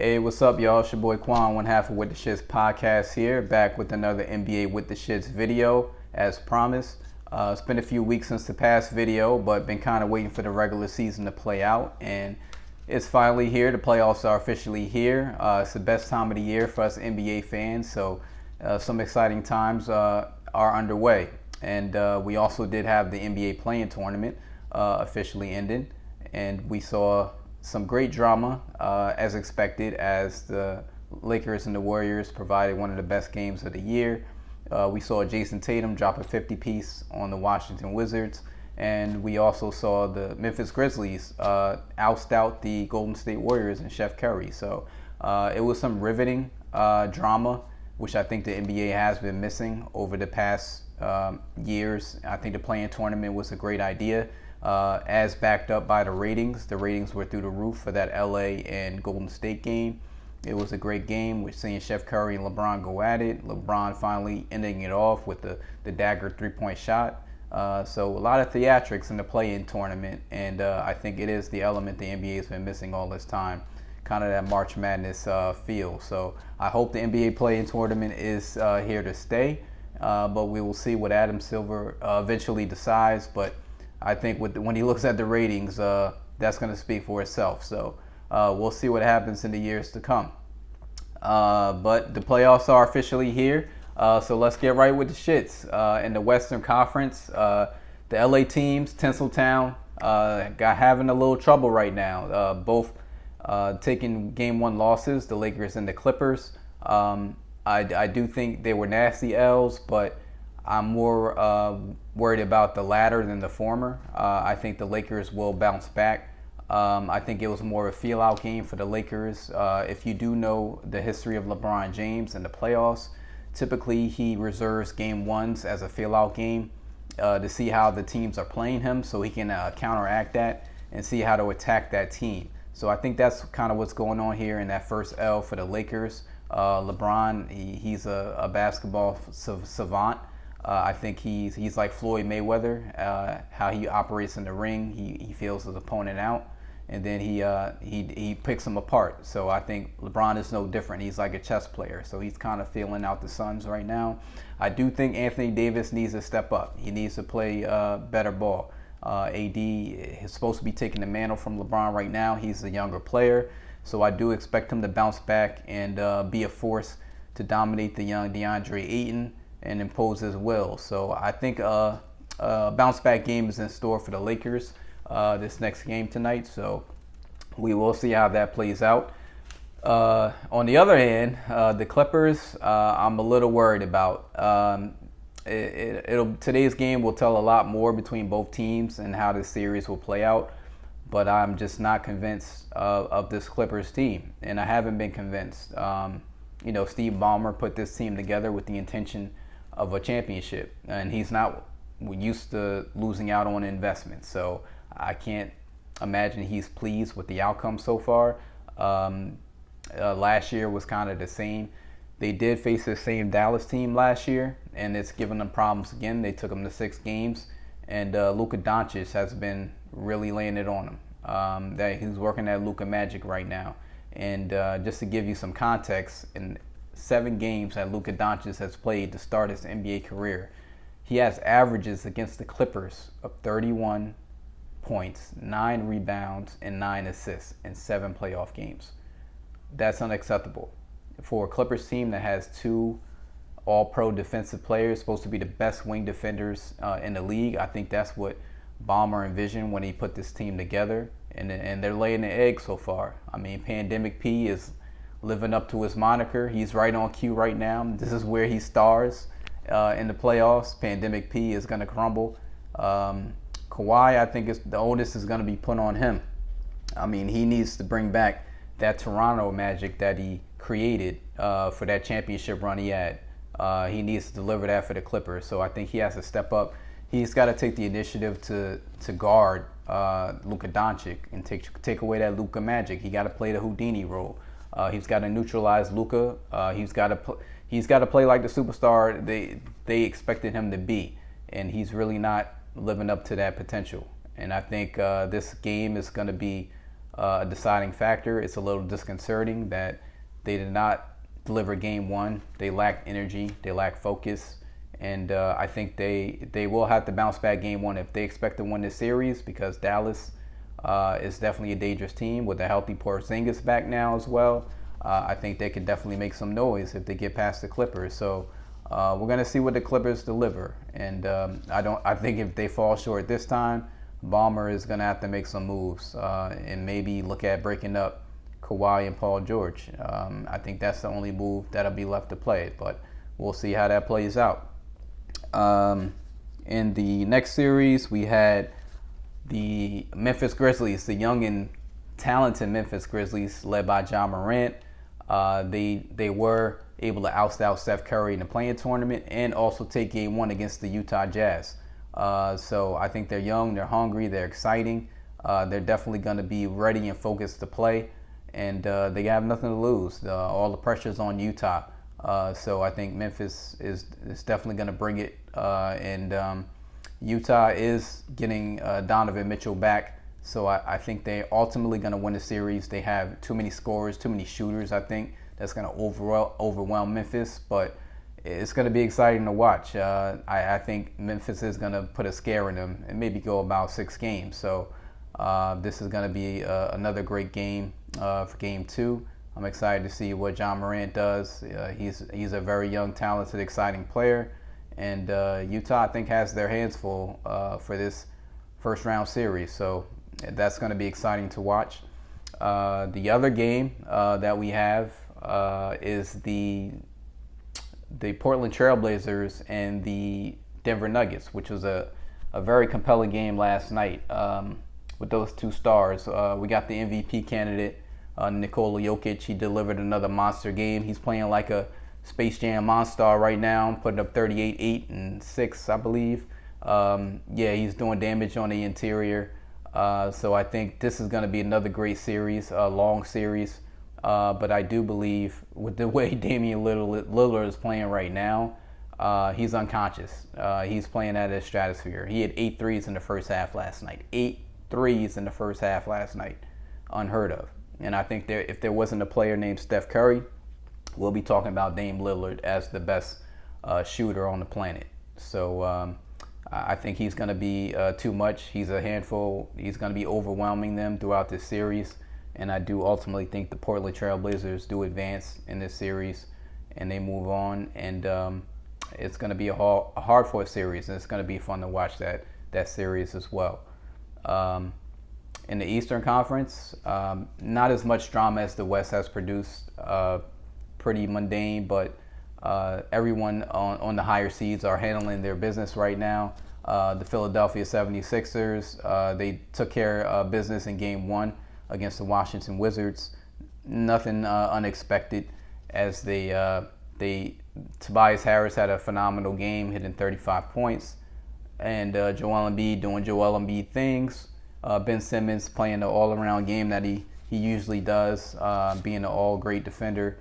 Hey, what's up, y'all? It's your boy Quan, one half of With the Shitz podcast here, back with another NBA With the Shitz video, as promised. It's been a few weeks since the past video, but been kind of waiting for the regular season to play out, and it's finally here. The playoffs are officially here. It's the best time of the year for us NBA fans, so some exciting times are underway. And we also did have the NBA play-in tournament officially ended, and we saw some great drama, as expected, as the Lakers and the Warriors provided one of the best games of the year. We saw Jason Tatum drop a 50-piece on the Washington Wizards, and we also saw the Memphis Grizzlies oust out the Golden State Warriors and Chef Curry. So it was some riveting drama, which I think the NBA has been missing over the past years. I think the play-in tournament was a great idea. As backed up by the ratings. The ratings were through the roof for that LA and Golden State game. It was a great game. We're seeing Chef Curry and LeBron go at it. LeBron finally ending it off with the dagger three-point shot. So a lot of theatrics in the play-in tournament, and I think it is the element the NBA has been missing all this time, kind of that March Madness feel. So I hope the NBA play-in tournament is here to stay, but we will see what Adam Silver eventually decides. But I think when he looks at the ratings, that's going to speak for itself. So we'll see what happens in the years to come. But the playoffs are officially here. So let's get right with the shits. In the Western Conference, the LA teams, Tinseltown, having a little trouble right now. Both taking game one losses, the Lakers and the Clippers. I do think they were nasty L's, but I'm more worried about the latter than the former. I think the Lakers will bounce back. I think it was more of a feel-out game for the Lakers. If you do know the history of LeBron James in the playoffs, typically he reserves game ones as a feel-out game to see how the teams are playing him, so he can counteract that and see how to attack that team. So I think that's kind of what's going on here in that first L for the Lakers. LeBron, he's a basketball savant. I think he's like Floyd Mayweather, how he operates in the ring. He feels his opponent out, and then he picks him apart. So I think LeBron is no different. He's like a chess player. So he's kind of feeling out the Suns right now. I do think Anthony Davis needs to step up. He needs to play better ball. AD is supposed to be taking the mantle from LeBron right now. He's the younger player. So I do expect him to bounce back and be a force to dominate the young DeAndre Ayton and impose his will. So I think a bounce back game is in store for the Lakers this next game tonight. So we will see how that plays out. On the other hand, the Clippers, I'm a little worried about. Today's game will tell a lot more between both teams and how this series will play out. But I'm just not convinced of this Clippers team, and I haven't been convinced. Steve Ballmer put this team together with the intention of a championship, and he's not used to losing out on investment. So I can't imagine he's pleased with the outcome so far. Last year was kind of the same. They did face the same Dallas team last year, and it's given them problems again. They took them to 6 games, and Luka Doncic has been really laying it on him. That he's working at Luka Magic right now. And just to give you some context, in 7 games that Luka Doncic has played to start his NBA career, he has averages against the Clippers of 31 points, 9 rebounds, and 9 assists in 7 playoff games. That's unacceptable. For a Clippers team that has 2 all-pro defensive players, supposed to be the best wing defenders in the league, I think that's what Ballmer envisioned when he put this team together. And they're laying the egg so far. I mean, Pandemic P is living up to his moniker. He's right on cue right now. This is where he stars in the playoffs. Pandemic P is going to crumble. Kawhi, I think the onus is going to be put on him. I mean, he needs to bring back that Toronto magic that he created for that championship run he had. He needs to deliver that for the Clippers. So I think he has to step up. He's got to take the initiative to guard Luka Doncic and take away that Luka magic. He got to play the Houdini role. He's got to neutralize Luka. He's got to play like the superstar they expected him to be, and he's really not living up to that potential. And I think this game is going to be a deciding factor. It's a little disconcerting that they did not deliver game one. They lacked energy, they lacked focus, and I think they will have to bounce back game one if they expect to win this series, because Dallas is definitely a dangerous team with a healthy Porzingis back now as well. I think they could definitely make some noise if they get past the Clippers. So we're gonna see what the Clippers deliver, and I think if they fall short this time, Ballmer is gonna have to make some moves and maybe look at breaking up Kawhi and Paul George. I think that's the only move that'll be left to play, but we'll see how that plays out. In the next series, we had the Memphis Grizzlies, the young and talented Memphis Grizzlies, led by Ja Morant. They were able to oust out Steph Curry in the play-in tournament and also take game one against the Utah Jazz. So I think they're young, they're hungry, they're exciting. They're definitely going to be ready and focused to play, and they have nothing to lose. All the pressure's on Utah. So I think Memphis is definitely going to bring it, and Utah is getting Donovan Mitchell back. So I think they're ultimately going to win the series. They have too many scorers, too many shooters, I think. That's going to overwhelm Memphis, but it's going to be exciting to watch. I think Memphis is going to put a scare in them and maybe go about 6 games. So this is going to be another great game for game 2. I'm excited to see what Ja Morant does. He's a very young, talented, exciting player. And Utah, I think, has their hands full for this first round series. So that's going to be exciting to watch. The other game that we have is the Portland Trailblazers and the Denver Nuggets, which was a very compelling game last night with those two stars. We got the MVP candidate, Nikola Jokic. He delivered another monster game. He's playing like a Space Jam monster right now, putting up 38, 8, and 6, I believe. He's doing damage on the interior. So I think this is going to be another great series, a long series. But I do believe with the way Damian Lillard is playing right now, he's unconscious. He's playing at his stratosphere. He had 8 threes in the first half last night. 8 threes in the first half last night. Unheard of. And I think if there wasn't a player named Steph Curry, we'll be talking about Dame Lillard as the best shooter on the planet. So I think he's going to be too much. He's a handful. He's going to be overwhelming them throughout this series. And I do ultimately think the Portland Trailblazers do advance in this series and they move on. And it's going to be a hard-fought series, and it's going to be fun to watch that series as well. In the Eastern Conference, not as much drama as the West has produced. Pretty mundane, but everyone on the higher seeds are handling their business right now. The Philadelphia 76ers, they took care of business in game 1 against the Washington Wizards. Nothing unexpected, as Tobias Harris had a phenomenal game, hitting 35 points, and Joel Embiid doing Joel Embiid things. Ben Simmons playing the all-around game that he usually does, being an all-great defender,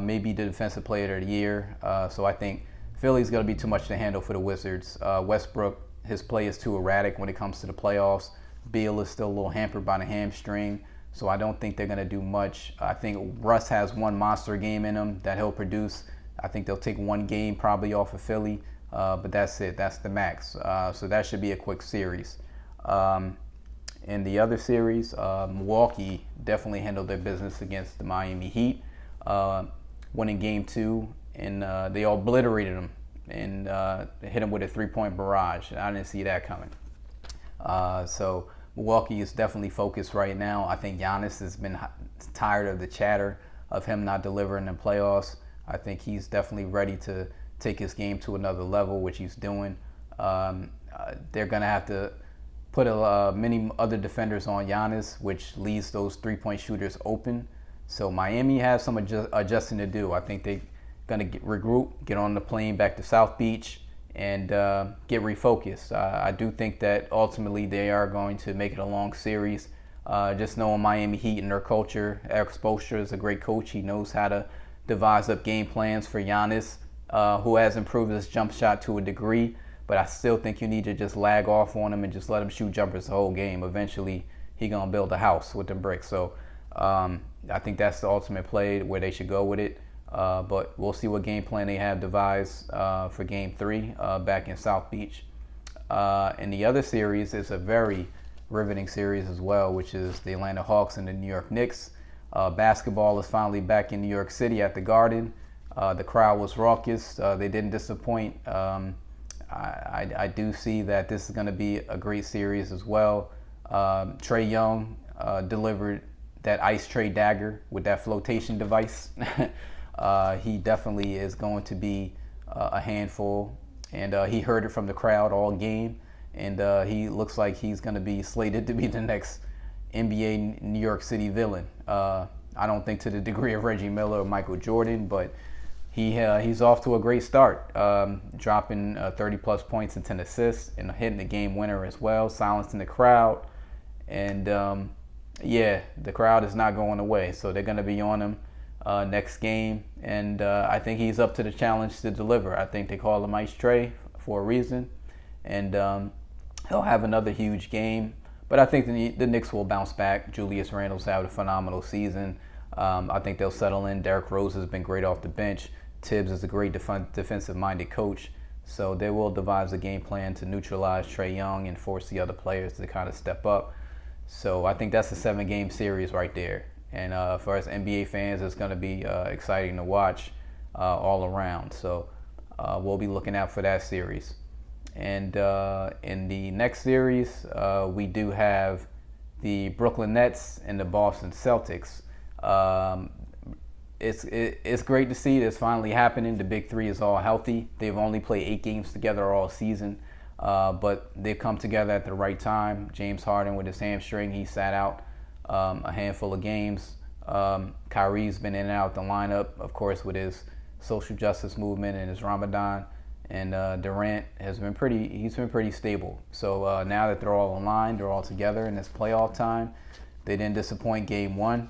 maybe the defensive player of the year. So I think Philly's going to be too much to handle for the Wizards. Westbrook, his play is too erratic when it comes to the playoffs. Beal is still a little hampered by the hamstring, so I don't think they're going to do much. I think Russ has one monster game in him that he'll produce. I think they'll take one game probably off of Philly, but that's it. That's the max. So that should be a quick series. In the other series, Milwaukee definitely handled their business against the Miami Heat, winning game 2, and they obliterated them and hit them with a 3-point barrage. I didn't see that coming. So Milwaukee is definitely focused right now. I think Giannis has been tired of the chatter of him not delivering in the playoffs. I think he's definitely ready to take his game to another level, which he's doing. They're going to have to put many other defenders on Giannis, which leaves those 3-point shooters open. So Miami has some adjusting to do. I think they're going to regroup, get on the plane back to South Beach, and get refocused. I do think that ultimately they are going to make it a long series. Just knowing Miami Heat and their culture, Eric Spoelstra is a great coach. He knows how to devise up game plans for Giannis, who has improved his jump shot to a degree. But I still think you need to just lag off on him and just let him shoot jumpers the whole game. Eventually, he gonna build a house with the bricks. So I think that's the ultimate play where they should go with it. But we'll see what game plan they have devised for Game 3 back in South Beach. And the other series is a very riveting series as well, which is the Atlanta Hawks and the New York Knicks. Basketball is finally back in New York City at the Garden. The crowd was raucous. They didn't disappoint. I do see that this is going to be a great series as well. Trae Young delivered that ice tray dagger with that flotation device. He definitely is going to be a handful, and he heard it from the crowd all game, and he looks like he's going to be slated to be the next NBA New York City villain. I don't think to the degree of Reggie Miller or Michael Jordan, but he's off to a great start, dropping 30-plus points and 10 assists and hitting the game winner as well, silencing the crowd. And, yeah, the crowd is not going away, so they're going to be on him next game. And I think he's up to the challenge to deliver. I think they call him Ice Tray for a reason. And he'll have another huge game. But I think the Knicks will bounce back. Julius Randle's had a phenomenal season. I think they'll settle in. Derrick Rose has been great off the bench. Tibbs is a great defensive-minded coach. So they will devise a game plan to neutralize Trae Young and force the other players to kind of step up. So I think that's a 7-game series right there. And for us NBA fans, it's going to be exciting to watch all around. So we'll be looking out for that series. And in the next series, we do have the Brooklyn Nets and the Boston Celtics. It's great to see this finally happening. The Big Three is all healthy. They've only played 8 games together all season, but they've come together at the right time. James Harden with his hamstring, he sat out a handful of games. Kyrie's been in and out the lineup, of course, with his social justice movement and his Ramadan. And Durant has been pretty stable. So now that they're all aligned, they're all together in this playoff time. They didn't disappoint Game 1.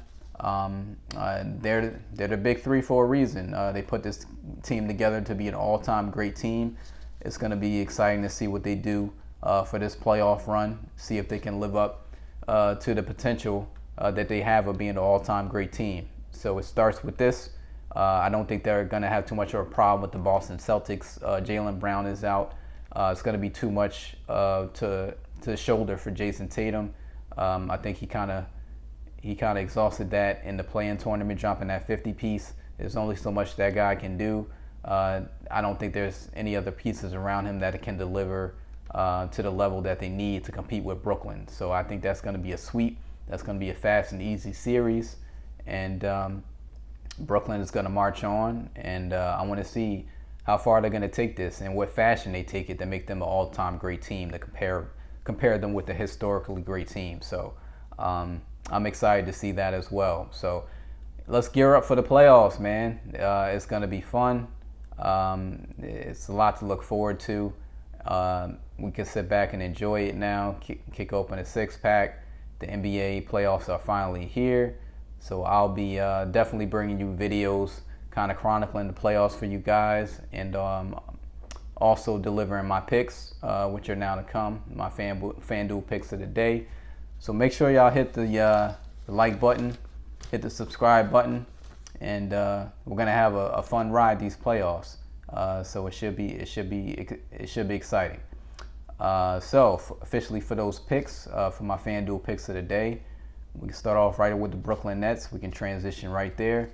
They're the Big Three for a reason. They put this team together to be an all-time great team. It's going to be exciting to see what they do for this playoff run, see if they can live up to the potential that they have of being an all-time great team. So it starts with this. I don't think they're going to have too much of a problem with the Boston Celtics. Jaylen Brown is out. It's going to be too much to shoulder for Jason Tatum. I think he kind of exhausted that in the play-in tournament, dropping that 50-piece. There's only so much that guy can do. I don't think there's any other pieces around him that can deliver to the level that they need to compete with Brooklyn. So I think that's going to be a sweep. That's going to be a fast and easy series. And Brooklyn is going to march on, and I want to see how far they're going to take this and what fashion they take it to make them an all-time great team, to compare them with a historically great team. So I'm excited to see that as well. So let's gear up for the playoffs, man. It's going to be fun. It's a lot to look forward to. We can sit back and enjoy it now, kick open a six-pack. The NBA playoffs are finally here. So I'll be definitely bringing you videos, kind of chronicling the playoffs for you guys, and also delivering my picks, which are now to come, my FanDuel picks of the day. So make sure y'all hit the like button, hit the subscribe button, and we're gonna have a fun ride these playoffs. So it should be exciting. So officially for those picks, for my FanDuel picks of the day. We can start off right with the Brooklyn Nets. We can transition right there.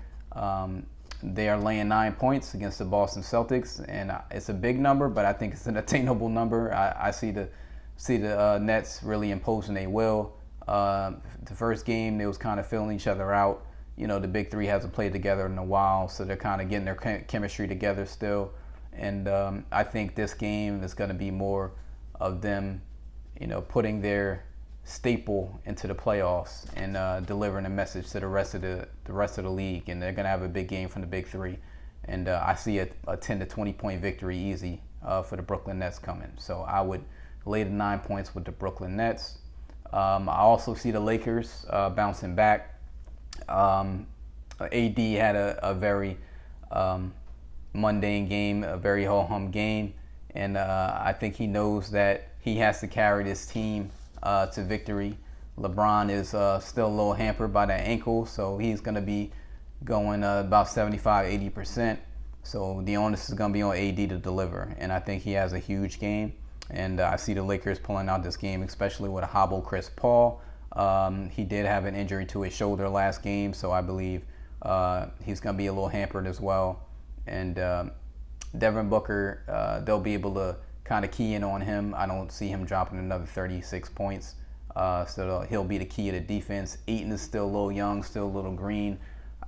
They are laying 9 points against the Boston Celtics, and it's a big number, but I think it's an attainable number. I see the Nets really imposing their will. The first game, they was kind of filling each other out. You know, the Big Three hasn't played together in a while, so they're kind of getting their chemistry together still. And I think this game is going to be more of them, you know, putting their staple into the playoffs and delivering a message to the rest of the league. And they're going to have a big game from the Big Three. And I see a 10 to 20 point victory easy for the Brooklyn Nets coming. So I would lay the 9 points with the Brooklyn Nets. I also see the Lakers bouncing back. AD had a very mundane game, a very ho-hum game. And I think he knows that he has to carry this team to victory. LeBron is still a little hampered by that ankle, so he's going to be going about 75-80%. So the onus is going to be on AD to deliver, and I think he has a huge game. And I see the Lakers pulling out this game, especially with a hobbled Chris Paul. He did have an injury to his shoulder last game, so I believe he's going to be a little hampered as well. And Devin Booker, they'll be able to kind of key in on him. I don't see him dropping another 36 points. So he'll be the key to the defense. Ayton is still a little young, still a little green.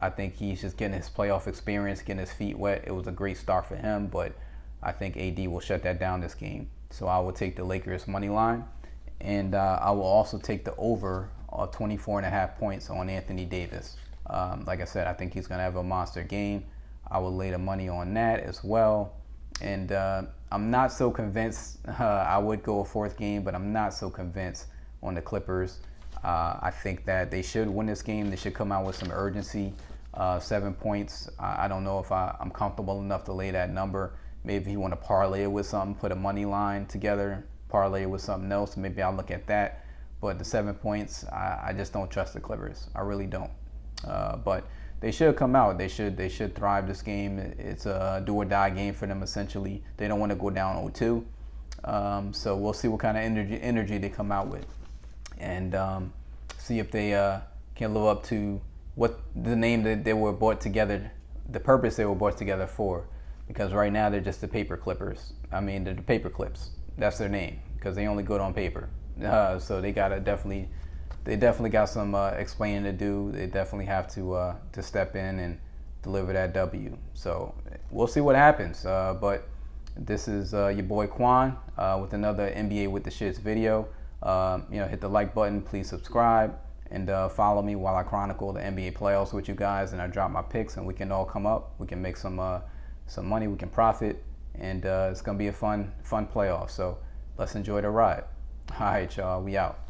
I think he's just getting his playoff experience, getting his feet wet. It was a great start for him, but I think AD will shut that down this game. So I will take the Lakers money line, and I will also take the over 24.5 points on Anthony Davis. Like I said, I think he's going to have a monster game. I will lay the money on that as well. And I'm not so convinced. I would go a fourth game, but I'm not so convinced on the Clippers. I think that they should win this game. They should come out with some urgency. 7 points. I don't know if I'm comfortable enough to lay that number. Maybe if you want to parlay it with something, put a money line together, parlay it with something else, maybe I'll look at that. But the 7 points, I just don't trust the Clippers. I really don't. But they should come out. They should thrive this game. It's a do or die game for them essentially. They don't want to go down 0-2. So we'll see what kind of energy they come out with, and see if they can live up to what the name that they were brought together, the purpose they were brought together for. Because right now they're just the paper clippers. I mean, they're the paper clips. That's their name because they only good on paper. So they definitely got some explaining to do. They definitely have to step in and deliver that W. So we'll see what happens. But this is your boy Quan with another NBA with the Shits video. Hit the like button. Please subscribe and follow me while I chronicle the NBA playoffs with you guys. And I drop my picks, and we can all come up. We can make some money, we can profit, and it's gonna be a fun playoff. So let's enjoy the ride. All right, y'all, we out.